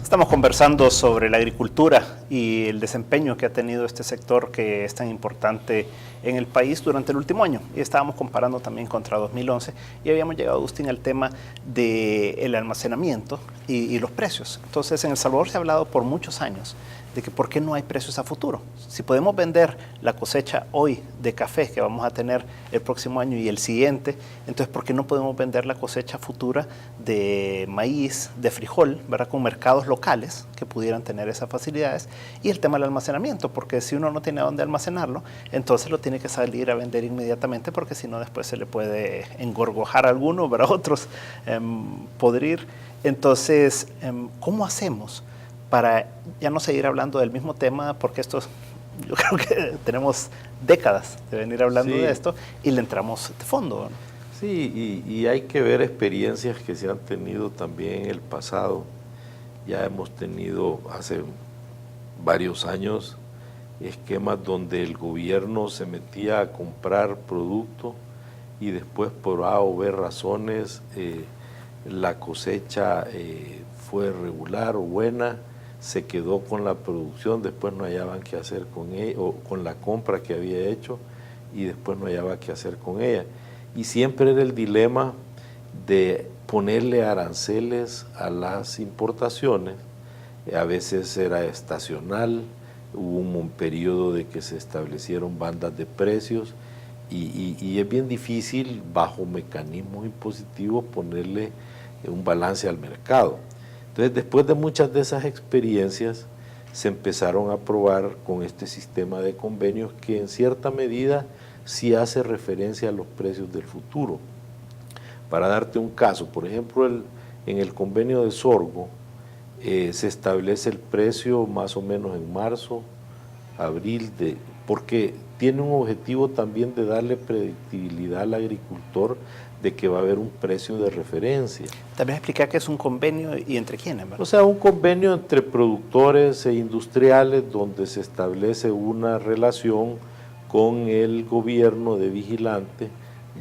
Estamos conversando sobre la agricultura y el desempeño que ha tenido este sector que es tan importante en el país durante el último año. Y estábamos comparando también contra 2011 y habíamos llegado, Agustín, al tema del almacenamiento y los precios. Entonces, en El Salvador se ha hablado por muchos años de que por qué no hay precios a futuro. Si podemos vender la cosecha hoy de café que vamos a tener el próximo año y el siguiente, entonces ¿por qué no podemos vender la cosecha futura de maíz, de frijol, ¿verdad? Con mercados locales que pudieran tener esas facilidades? Y el tema del almacenamiento, porque si uno no tiene dónde almacenarlo, entonces lo tiene que salir a vender inmediatamente, porque si no después se le puede engorgojar a alguno, ¿verdad? Otros podrir. Entonces, ¿cómo hacemos para ya no seguir hablando del mismo tema? Porque esto, yo creo que tenemos décadas de venir hablando de esto y le entramos de fondo, ¿no? Sí, y hay que ver experiencias que se han tenido también en el pasado. Ya hemos tenido hace varios años esquemas donde el gobierno se metía a comprar productos y después por A o B razones la cosecha fue regular o buena, se quedó con la producción, después no hallaban qué hacer con ella, o con la compra que había hecho, y después no hallaba qué hacer con ella. Y siempre era el dilema de ponerle aranceles a las importaciones. A veces era estacional, hubo un periodo de que se establecieron bandas de precios, y es bien difícil bajo mecanismos impositivos ponerle un balance al mercado. Entonces, después de muchas de esas experiencias, se empezaron a probar con este sistema de convenios que en cierta medida sí hace referencia a los precios del futuro. Para darte un caso, por ejemplo, en el convenio de sorgo se establece el precio más o menos en marzo, abril, porque tiene un objetivo también de darle predictibilidad al agricultor de que va a haber un precio de referencia. También explicar qué es un convenio y entre quiénes, ¿verdad? O sea, un convenio entre productores e industriales donde se establece una relación con el gobierno de vigilante,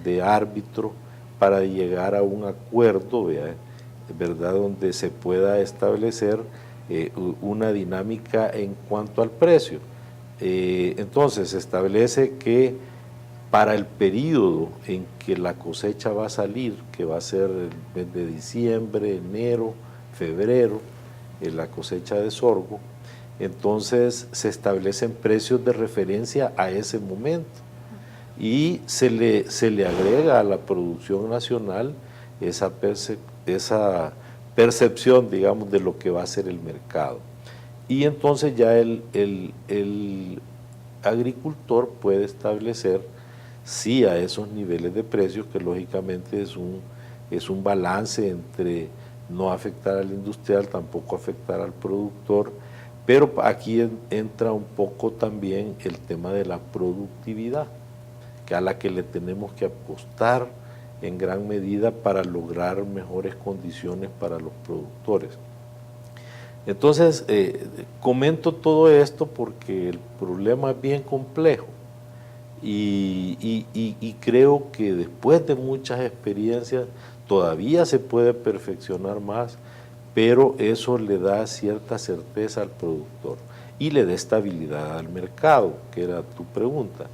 de árbitro, para llegar a un acuerdo, ¿verdad? Donde se pueda establecer una dinámica en cuanto al precio. Entonces se establece que para el periodo en que la cosecha va a salir, que va a ser el mes de diciembre, enero, febrero, la cosecha de sorgo, entonces se establecen precios de referencia a ese momento y se le agrega a la producción nacional esa percepción, digamos, de lo que va a ser el mercado. Y entonces ya el agricultor puede establecer sí a esos niveles de precios, que lógicamente es un balance entre no afectar al industrial, tampoco afectar al productor, pero aquí entra un poco también el tema de la productividad, que a la que le tenemos que apostar en gran medida para lograr mejores condiciones para los productores. Entonces, comento todo esto porque el problema es bien complejo. Y creo que después de muchas experiencias todavía se puede perfeccionar más, pero eso le da cierta certeza al productor y le da estabilidad al mercado, que era tu pregunta.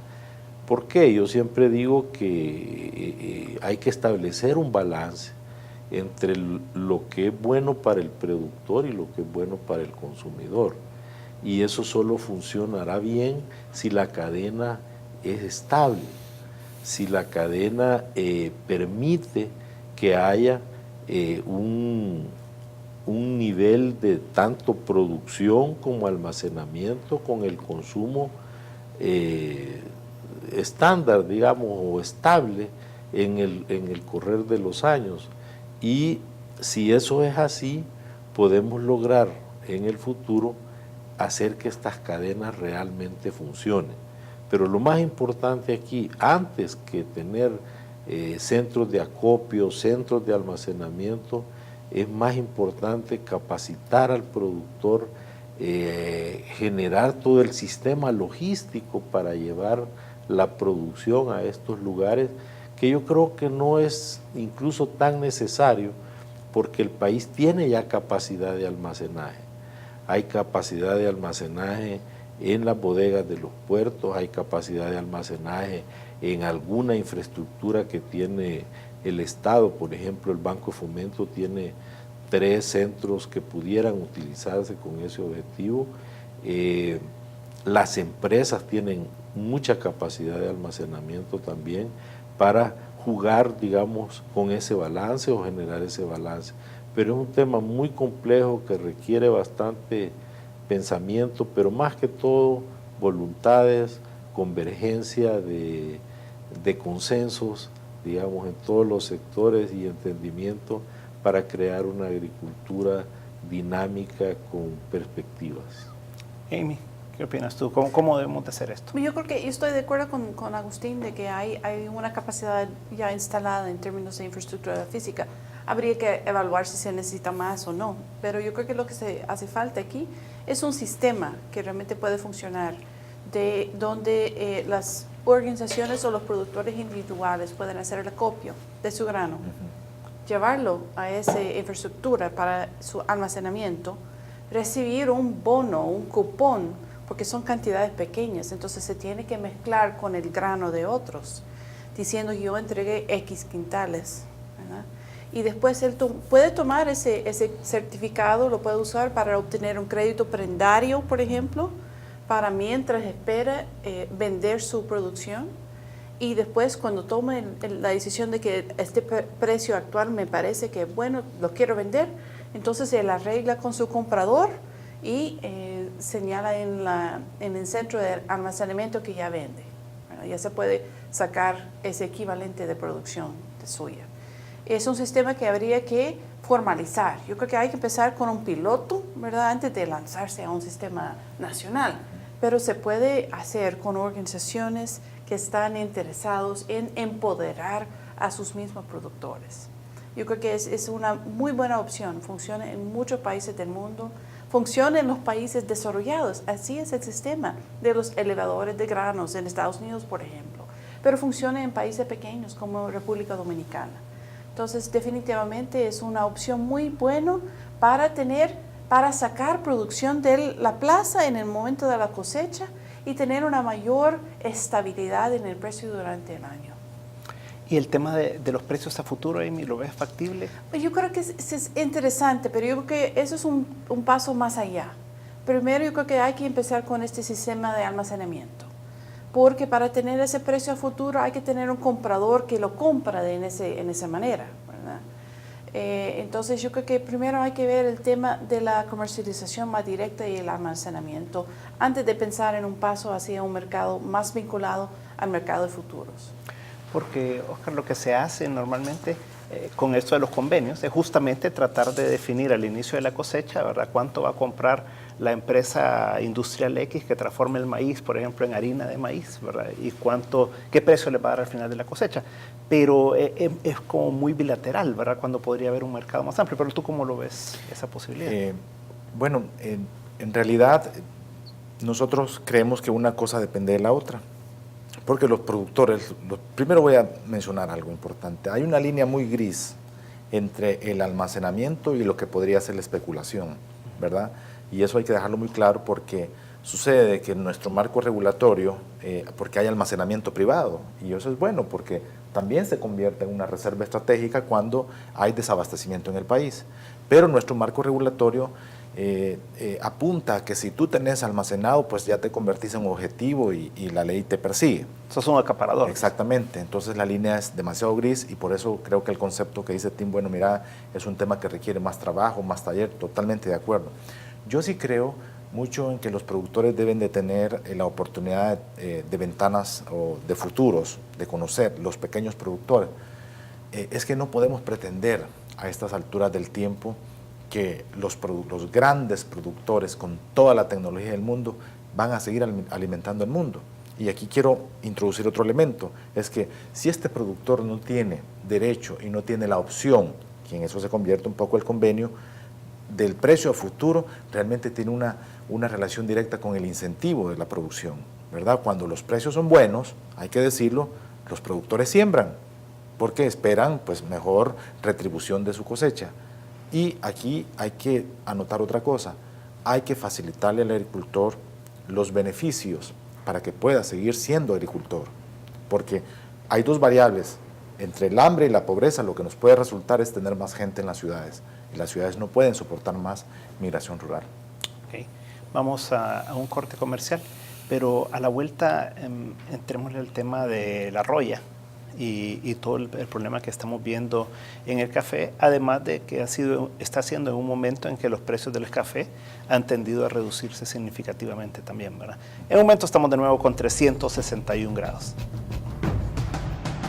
¿Por qué? Yo siempre digo que hay que establecer un balance entre lo que es bueno para el productor y lo que es bueno para el consumidor. Y eso solo funcionará bien si la cadena es estable, si la cadena permite que haya un nivel de tanto producción como almacenamiento con el consumo estándar, digamos, o estable en el correr de los años. Y si eso es así, podemos lograr en el futuro hacer que estas cadenas realmente funcionen. Pero lo más importante aquí, antes que tener centros de acopio, centros de almacenamiento, es más importante capacitar al productor, generar todo el sistema logístico para llevar la producción a estos lugares, que yo creo que no es incluso tan necesario, porque el país tiene ya capacidad de almacenaje. Hay capacidad de almacenaje en las bodegas de los puertos, hay capacidad de almacenaje en alguna infraestructura que tiene el Estado. Por ejemplo, el Banco de Fomento tiene 3 centros que pudieran utilizarse con ese objetivo. Las empresas tienen mucha capacidad de almacenamiento también para jugar, digamos, con ese balance o generar ese balance. Pero es un tema muy complejo que requiere bastante pensamiento, pero más que todo voluntades, convergencia de consensos, digamos, en todos los sectores y entendimiento para crear una agricultura dinámica con perspectivas. Amy, ¿qué opinas tú? ¿Cómo debemos de hacer esto? Yo creo que yo estoy de acuerdo con Agustín de que hay una capacidad ya instalada en términos de infraestructura física. Habría que evaluar si se necesita más o no, pero yo creo que lo que se hace falta aquí es un sistema que realmente puede funcionar, donde las organizaciones o los productores individuales pueden hacer el acopio de su grano, llevarlo a esa infraestructura para su almacenamiento, recibir un bono, un cupón, porque son cantidades pequeñas, entonces se tiene que mezclar con el grano de otros, diciendo yo entregué X quintales, ¿verdad? Y después él puede tomar ese certificado, lo puede usar para obtener un crédito prendario, por ejemplo, para mientras espera vender su producción. Y después cuando tome la decisión de que este precio actual me parece que, bueno, lo quiero vender, entonces él arregla con su comprador y señala en el centro de almacenamiento que ya vende. Bueno, ya se puede sacar ese equivalente de producción de suya. Es un sistema que habría que formalizar. Yo creo que hay que empezar con un piloto, ¿verdad?, antes de lanzarse a un sistema nacional. Pero se puede hacer con organizaciones que están interesados en empoderar a sus mismos productores. Yo creo que es una muy buena opción. Funciona en muchos países del mundo. Funciona en los países desarrollados. Así es el sistema de los elevadores de granos en Estados Unidos, por ejemplo. Pero funciona en países pequeños como República Dominicana. Entonces, definitivamente es una opción muy buena para sacar producción de la plaza en el momento de la cosecha y tener una mayor estabilidad en el precio durante el año. ¿Y el tema de los precios a futuro, Amy, lo ves factible? Yo creo que es interesante, pero yo creo que eso es un paso más allá. Primero, yo creo que hay que empezar con este sistema de almacenamiento, porque para tener ese precio a futuro hay que tener un comprador que lo compra en esa manera, ¿verdad? Entonces yo creo que primero hay que ver el tema de la comercialización más directa y el almacenamiento antes de pensar en un paso hacia un mercado más vinculado al mercado de futuros. Porque, Oscar, lo que se hace normalmente con esto de los convenios es justamente tratar de definir al inicio de la cosecha, ¿verdad?, cuánto va a comprar la empresa industrial X que transforme el maíz, por ejemplo, en harina de maíz, ¿verdad?, y qué precio le va a dar al final de la cosecha. Pero es como muy bilateral, ¿verdad?, cuando podría haber un mercado más amplio. Pero ¿tú cómo lo ves, esa posibilidad? Bueno, en realidad nosotros creemos que una cosa depende de la otra. Porque los productores, primero voy a mencionar algo importante. Hay una línea muy gris entre el almacenamiento y lo que podría ser la especulación, ¿verdad? Y eso hay que dejarlo muy claro porque sucede que en nuestro marco regulatorio, porque hay almacenamiento privado, y eso es bueno porque también se convierte en una reserva estratégica cuando hay desabastecimiento en el país. Pero nuestro marco regulatorio apunta a que si tú tenés almacenado, pues ya te convertís en objetivo y la ley te persigue. Sos un acaparador. Exactamente, entonces la línea es demasiado gris y por eso creo que el concepto que dice Tim, bueno, mira, es un tema que requiere más trabajo, más taller, totalmente de acuerdo. Yo sí creo mucho en que los productores deben de tener la oportunidad de ventanas o de futuros, de conocer los pequeños productores. Es que no podemos pretender a estas alturas del tiempo que los grandes productores con toda la tecnología del mundo van a seguir alimentando el mundo. Y aquí quiero introducir otro elemento, es que si este productor no tiene derecho y no tiene la opción, que en eso se convierte un poco el convenio, del precio a futuro, realmente tiene una relación directa con el incentivo de la producción, ¿verdad? Cuando los precios son buenos, hay que decirlo, los productores siembran, porque esperan pues mejor retribución de su cosecha. Y aquí hay que anotar otra cosa, hay que facilitarle al agricultor los beneficios para que pueda seguir siendo agricultor, porque hay dos variables, entre el hambre y la pobreza lo que nos puede resultar es tener más gente en las ciudades, y las ciudades no pueden soportar más migración rural. Ok. Vamos a un corte comercial, pero a la vuelta entrémosle al tema de la roya y todo el problema que estamos viendo en el café, además de que está siendo en un momento en que los precios del café han tendido a reducirse significativamente también, ¿verdad? En un momento estamos de nuevo con 361 grados.